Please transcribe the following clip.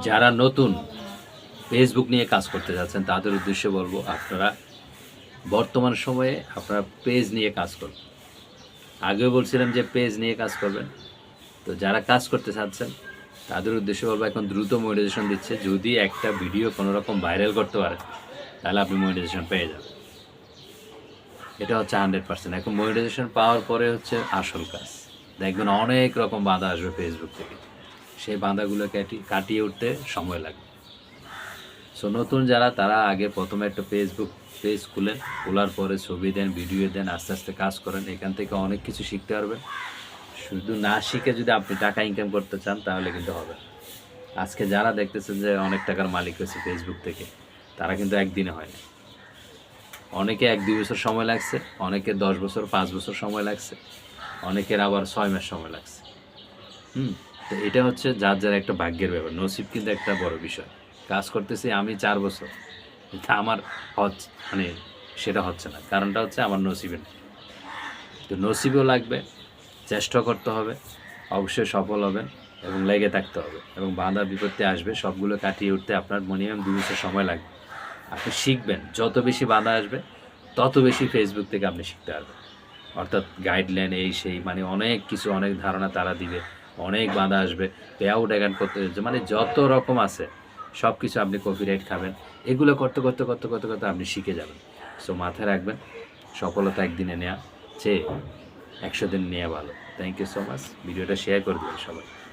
যারা নতুন ফেসবুক নিয়ে কাজ করতে যাচ্ছেন তাদের উদ্দেশ্যে বলবো, আপনারা বর্তমান সময়ে আপনারা পেজ নিয়ে কাজ করুন। আগেও বলছিলাম যে পেজ নিয়ে কাজ করবেন। তো যারা কাজ করতে চাচ্ছেন তাদের উদ্দেশ্যে বলবো, এখন দ্রুত মনিটাইজেশন দিচ্ছে। যদি একটা ভিডিও কোনো রকম ভাইরাল করতে পারে তাহলে আপনি মনিটাইজেশন পেয়ে যাবেন। এটা হচ্ছে 100%। এখন মনিটাইজেশন পাওয়ার পরে হচ্ছে আসল কাজ। দেখবেন অনেক রকম বাধা আসবে ফেসবুক থেকে, সেই বাধাগুলো কাটিয়ে উঠতে সময় লাগবে। সো নতুন যারা, তারা আগে প্রথমে একটা ফেসবুক পেজ খুলেন, খোলার পরে ছবি দেন, ভিডিও দেন, আস্তে আস্তে কাজ করেন। এখান থেকে অনেক কিছু শিখতে পারবেন। শুধু না শিখে যদি আপনি টাকা ইনকাম করতে চান তাহলে কিন্তু হবে না। আজকে যারা দেখতেছেন যে অনেক টাকার মালিক হয়েছে ফেসবুক থেকে, তারা কিন্তু একদিনে হয় না। অনেকে 1-2 বছর সময় লাগছে, অনেকে 10 বছর 5 বছর সময় লাগছে, অনেকের আবার 6 মাস সময় লাগছে। তো এটা হচ্ছে যার যার একটা ভাগ্যের ব্যাপার। নসিব কিন্তু একটা বড় বিষয়। কাজ করতেছি আমি 4 বছর, কিন্তু আমার মানে সেটা হচ্ছে না। কারণটা হচ্ছে আমার নসিবে নেই। তো নসিবও লাগবে, চেষ্টা করতে হবে, অবশ্যই সফল হবেন এবং লেগে থাকতে হবে। এবং বাধা বিপত্তি আসবে, সবগুলো কাটিয়ে উঠতে আপনার মিনিমাম 2 বছর সময় লাগবে। আপনি শিখবেন, যত বেশি বাধা আসবে তত বেশি ফেসবুক থেকে আপনি শিখতে পারবেন। অর্থাৎ গাইডলাইন এই সেই, মানে অনেক কিছু, অনেক ধারণা তারা দিবে, অনেক বাধা আসবে, পে আউট অ্যাকাউন্ট করতে হচ্ছে, মানে যত রকম আছে সব কিছু আপনি কপিরাইট খাবেন। এগুলো করতে করতে করতে করতে করতে আপনি শিখে যাবেন। সো মাথায় রাখবেন, সফলতা একদিনে নেওয়া চেয়ে 100 দিন নেওয়া ভালো। Thank you so much. ভিডিওটা শেয়ার করে দেবেন সবাই।